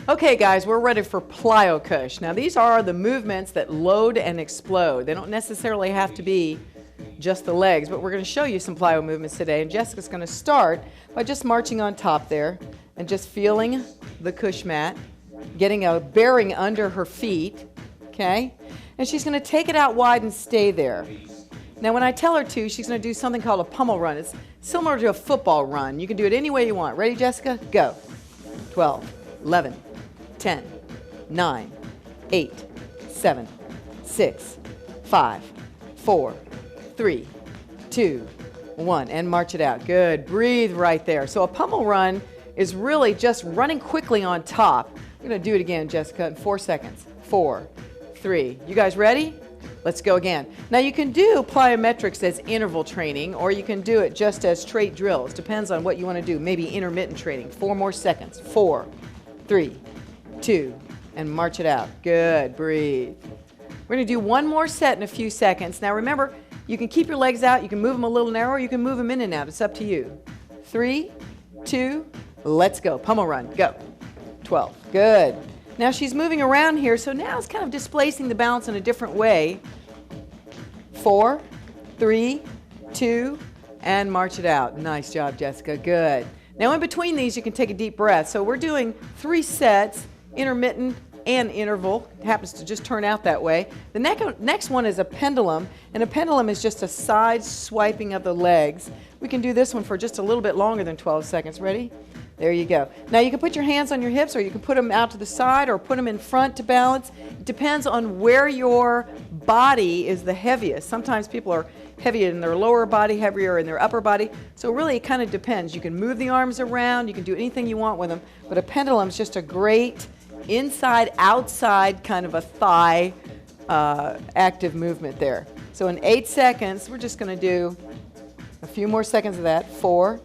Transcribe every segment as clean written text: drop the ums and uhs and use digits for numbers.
Okay guys, we're ready for Plyo Kush. Now these are the movements that load and explode. They don't necessarily have to be just the legs, but we're going to show you some plyo movements today. And Jessica's going to start by just marching on top there and just feeling the Kush mat, getting a bearing under her feet, okay? And she's going to take it out wide and stay there. Now when I tell her to, she's going to do something called a Pummel Run. It's similar to a football run. You can do it any way you want. Ready, Jessica? Go. 12, 11, 10, 9, 8, 7, 6, 5, 4, 3, 2, 1, and march it out. Good. Breathe right there. So a Pummel Run is really just running quickly on top. We're going to do it again, Jessica, in 4 seconds. 4, 3. You guys ready? Let's go again. Now you can do plyometrics as interval training, or you can do it just as straight drills. Depends on what you want to do. Maybe intermittent training. 4 more seconds. 4, 3, 2, and march it out. Good. Breathe. We're going to do one more set in a few seconds. Now remember, you can keep your legs out. You can move them a little narrower. You can move them in and out. It's up to you. 3, 2, let's go. Pummel Run. Go. 12. Good. Now she's moving around here, so now it's kind of displacing the balance in a different way. 4, 3, 2, and march it out. Nice job, Jessica. Good. Now in between these, you can take a deep breath. So we're doing 3 sets, intermittent and interval. It happens to just turn out that way. The next one is a pendulum, and a pendulum is just a side swiping of the legs. We can do this one for just a little bit longer than 12 seconds. Ready? There you go. Now you can put your hands on your hips, or you can put them out to the side, or put them in front to balance. It depends on where your body is the heaviest. Sometimes people are heavier in their lower body, heavier in their upper body. So really it kind of depends. You can move the arms around, you can do anything you want with them, but a pendulum is just a great inside, outside kind of a thigh active movement there. So in 8 seconds, we're just going to do a few more seconds of that. 4,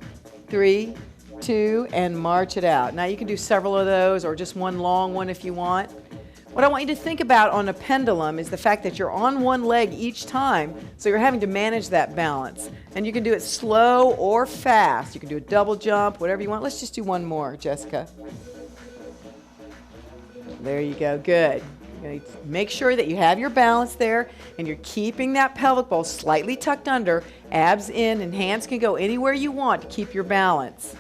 3, 2, and march it out. Now you can do several of those, or just one long one if you want. What I want you to think about on a pendulum is the fact that you're on one leg each time, so you're having to manage that balance. And you can do it slow or fast. You can do a double jump, whatever you want. Let's just do one more, Jessica. There you go. Good. You're going to make sure that you have your balance there, and you're keeping that pelvic bowl slightly tucked under, abs in, and hands can go anywhere you want to keep your balance.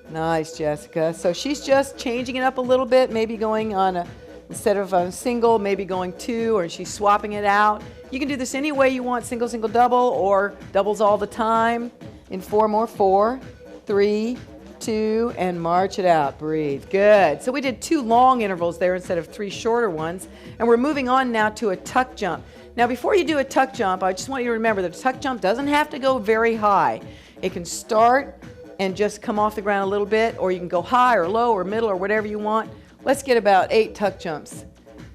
Nice, Jessica. So she's just changing it up a little bit, maybe going on a, instead of a single, maybe going 2, or she's swapping it out. You can do this any way you want, single, single, double, or doubles all the time. In 4 more. 4, 3, 2, and march it out. Breathe. Good. So we did 2 long intervals there instead of 3 shorter ones. And we're moving on now to a tuck jump. Now before you do a tuck jump, I just want you to remember that a tuck jump doesn't have to go very high. It can start and just come off the ground a little bit, or you can go high or low or middle or whatever you want. Let's get about 8 tuck jumps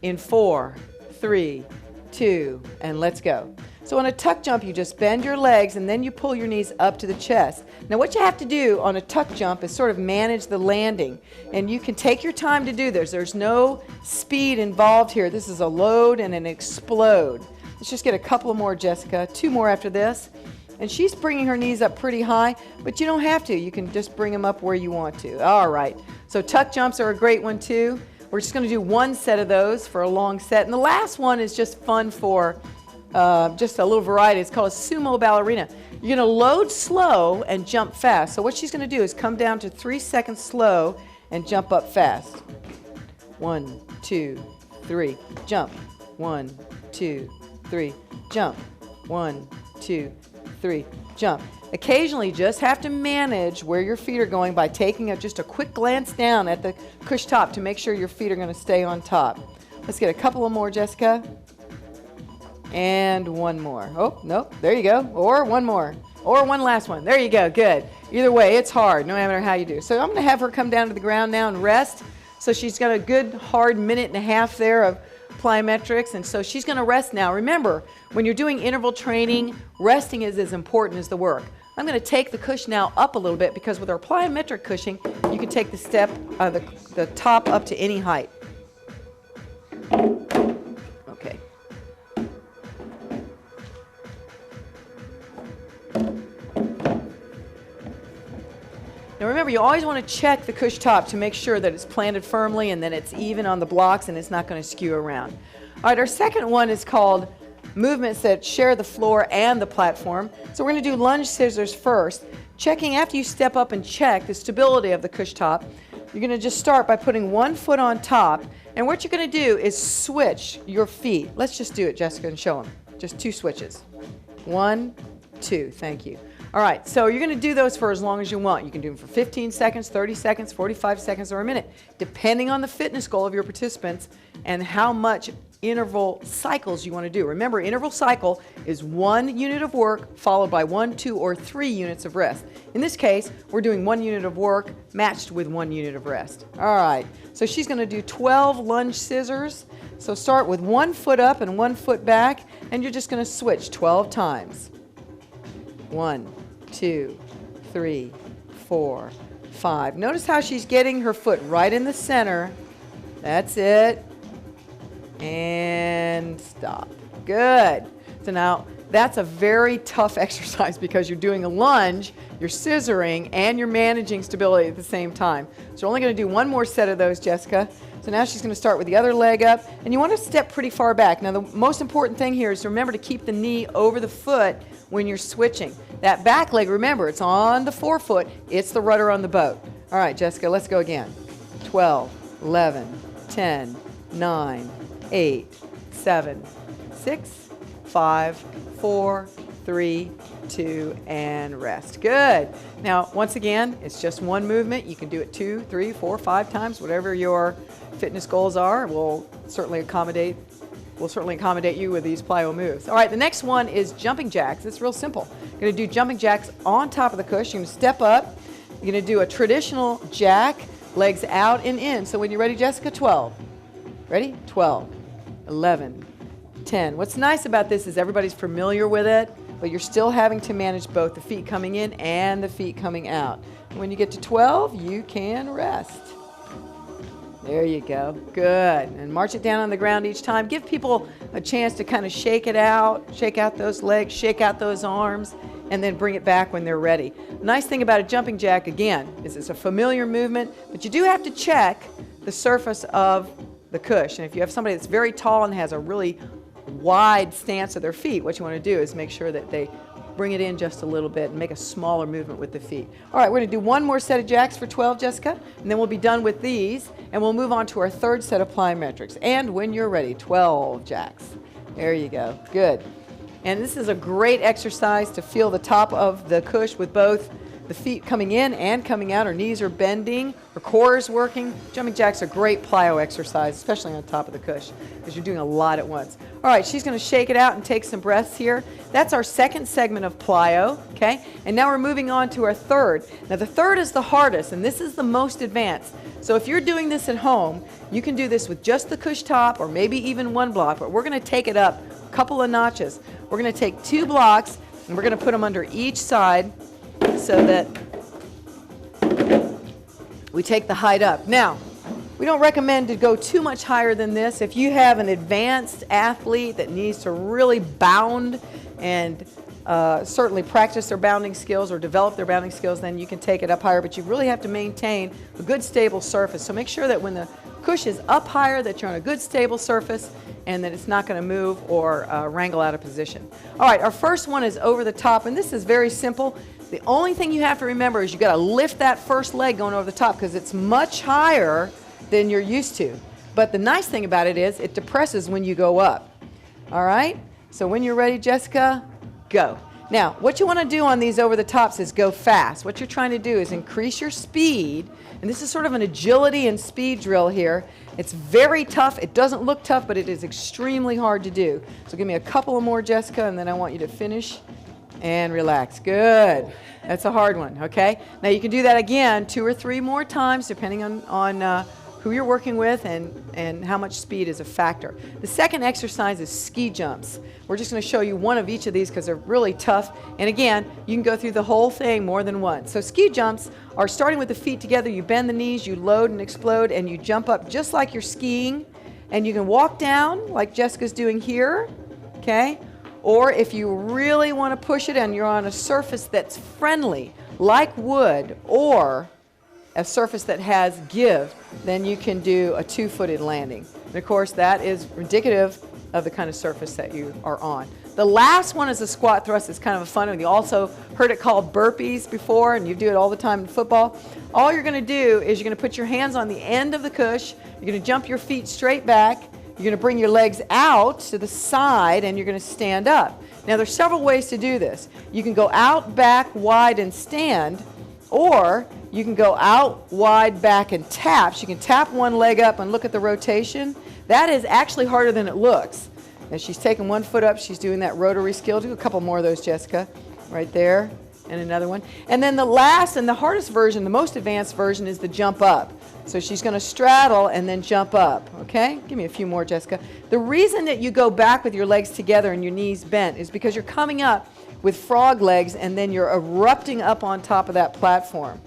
in 4, 3, 2, and let's go. So on a tuck jump, you just bend your legs and then you pull your knees up to the chest. Now what you have to do on a tuck jump is sort of manage the landing, and you can take your time to do this. There's no speed involved here. This is a load and an explode. Let's just get a couple more, Jessica. 2 more after this. And she's bringing her knees up pretty high, but you don't have to. You can just bring them up where you want to. All right. So tuck jumps are a great one too. We're just going to do 1 set of those for a long set. And the last one is just fun for just a little variety. It's called a Sumo Ballerina. You're going to load slow and jump fast. So what she's going to do is come down to 3 seconds slow and jump up fast. 1, 2, 3, jump. 1, 2, 3, jump. 1, 2, 3, jump. Occasionally you just have to manage where your feet are going by taking just a quick glance down at the Kush top to make sure your feet are going to stay on top. Let's get a couple of more, Jessica. And 1 more. Oh, nope, there you go. Or 1 more. Or 1 last one. There you go, good. Either way, it's hard, no matter how you do. So I'm going to have her come down to the ground now and rest. So she's got a good hard 1.5 minutes there of plyometrics, and so she's going to rest now. Remember, when you're doing interval training, resting is as important as the work. I'm going to take the Kush now up a little bit, because with our plyometric cushing, you can take the step, the top up to any height. Okay. Now remember, you always want to check the KUSHH top to make sure that it's planted firmly and that it's even on the blocks and it's not going to skew around. All right, our second one is called movements that share the floor and the platform. So we're going to do lunge scissors first. Checking after you step up and check the stability of the KUSHH top. You're going to just start by putting one foot on top, and what you're going to do is switch your feet. Let's just do it, Jessica, and show them. Just 2 switches. 1, 2. Thank you. All right, so you're going to do those for as long as you want. You can do them for 15 seconds, 30 seconds, 45 seconds, or a minute, depending on the fitness goal of your participants and how much interval cycles you want to do. Remember, interval cycle is 1 unit of work followed by 1, 2, or 3 units of rest. In this case, we're doing 1 unit of work matched with 1 unit of rest. All right, so she's going to do 12 lunge scissors. So start with 1 foot up and 1 foot back, and you're just going to switch 12 times. 1, 2, 3, 4, 5. Notice how she's getting her foot right in the center. That's it. And stop. Good. So now that's a very tough exercise because you're doing a lunge, you're scissoring, and you're managing stability at the same time. So we're only going to do 1 more set of those, Jessica. So now she's going to start with the other leg up, and you want to step pretty far back. Now the most important thing here is to remember to keep the knee over the foot when you're switching. That back leg, remember, it's on the forefoot, it's the rudder on the boat. All right, Jessica, let's go again. 12, 11, 10, 9, 8, 7, 6, 5, 4, 3, 2, and rest. Good. Now, once again, it's just 1 movement. You can do it 2, 3, 4, 5 times, whatever your fitness goals are. We'll certainly accommodate you with these plyo moves. All right, the next one is jumping jacks. It's real simple. You're going to do jumping jacks on top of the KUSHH. You're going to step up. You're going to do a traditional jack, legs out and in. So when you're ready, Jessica, 12. Ready? 12, 11, 10. What's nice about this is everybody's familiar with it, but you're still having to manage both the feet coming in and the feet coming out. When you get to 12, you can rest. There you go. Good. And march it down on the ground each time. Give people a chance to kind of shake it out, shake out those legs, shake out those arms, and then bring it back when they're ready. The nice thing about a jumping jack, again, is it's a familiar movement, but you do have to check the surface of the KUSHH. And if you have somebody that's very tall and has a really wide stance of their feet, what you want to do is make sure that they bring it in just a little bit and make a smaller movement with the feet. All right, we're going to do 1 more set of jacks for 12, Jessica, and then we'll be done with these, and we'll move on to our 3rd set of plyometrics. And when you're ready, 12 jacks. There you go. Good. And this is a great exercise to feel the top of the KUSHH with both the feet coming in and coming out. Our knees are bending, our core is working. Jumping jacks are great plyo exercise, especially on top of the KUSHH, because you're doing a lot at once. All right, she's going to shake it out and take some breaths here. That's our 2nd segment of plyo, okay? And now we're moving on to our 3rd. Now the 3rd is the hardest, and this is the most advanced. So if you're doing this at home, you can do this with just the KUSHH top or maybe even 1 block, but we're going to take it up a couple of notches. We're going to take 2 blocks, and we're going to put them under each side so that we take the height up. Now, we don't recommend to go too much higher than this. If you have an advanced athlete that needs to really bound and certainly practice their bounding skills or develop their bounding skills, then you can take it up higher, but you really have to maintain a good stable surface. So make sure that when the KUSHH is up higher, that you're on a good stable surface and that it's not going to move or wrangle out of position. All right, our first one is over the top, and this is very simple. The only thing you have to remember is you got to lift that first leg going over the top because it's much higher than you're used to. But the nice thing about it is it depresses when you go up. All right? So when you're ready, Jessica, go. Now, what you want to do on these over the tops is go fast. What you're trying to do is increase your speed, and this is sort of an agility and speed drill here. It's very tough. It doesn't look tough, but it is extremely hard to do. So give me a couple of more, Jessica, and then I want you to finish and relax. Good. That's a hard one, okay? Now you can do that again 2 or 3 more times depending on who you're working with and how much speed is a factor. The second exercise is ski jumps. We're just going to show you one of each of these because they're really tough. And again, you can go through the whole thing more than once. So ski jumps are starting with the feet together. You bend the knees, you load and explode, and you jump up just like you're skiing. And you can walk down like Jessica's doing here, okay? Or if you really want to push it and you're on a surface that's friendly, like wood or a surface that has give, then you can do a two-footed landing. And of course, that is indicative of the kind of surface that you are on. The last one is a squat thrust. It's kind of a fun one. You also heard it called burpees before, and you do it all the time in football. All you're going to do is you're going to put your hands on the end of the kush. You're going to jump your feet straight back. You're going to bring your legs out to the side, and you're going to stand up. Now, there's several ways to do this. You can go out, back, wide, and stand, or you can go out, wide, back, and tap. So you can tap one leg up and look at the rotation. That is actually harder than it looks. As she's taking one foot up, she's doing that rotary skill. Do a couple more of those, Jessica, right there, and another one. And then the last and the hardest version, the most advanced version, is the jump up. So she's going to straddle and then jump up, okay? Give me a few more, Jessica. The reason that you go back with your legs together and your knees bent is because you're coming up with frog legs and then you're erupting up on top of that platform.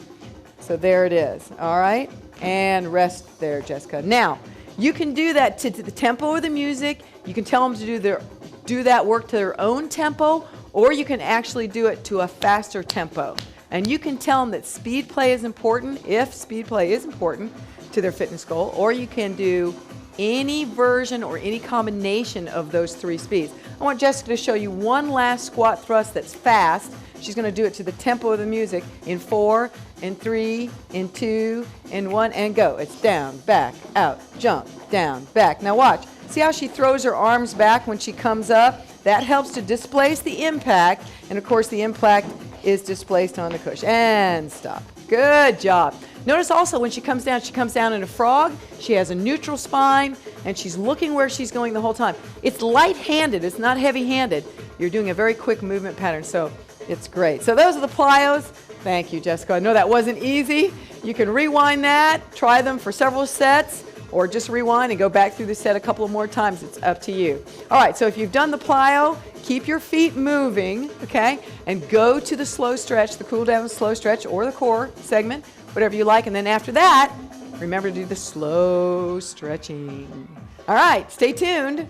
So there it is, all right? And rest there, Jessica. Now, you can do that to the tempo of the music. You can tell them to do that work to their own tempo, or you can actually do it to a faster tempo. And you can tell them that speed play is important, if speed play is important to their fitness goal, or you can do any version or any combination of those three speeds. I want Jessica to show you one last squat thrust that's fast. She's going to do it to the tempo of the music in 4, in 3, in 2, in 1, and go. It's down, back, out, jump, down, back. Now watch. See how she throws her arms back when she comes up? That helps to displace the impact, and of course the impact is displaced on the kush. And stop. Good job. Notice also when she comes down in a frog. She has a neutral spine, and she's looking where she's going the whole time. It's light-handed. It's not heavy-handed. You're doing a very quick movement pattern, so it's great. So those are the plyos. Thank you, Jessica. I know that wasn't easy. You can rewind that, try them for several sets, or just rewind and go back through the set a couple of more times. It's up to you. All right, so if you've done the plyo, keep your feet moving, okay? And go to the slow stretch, the cool down slow stretch, or the core segment, whatever you like. And then after that, remember to do the slow stretching. All right, stay tuned,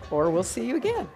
or we'll see you again.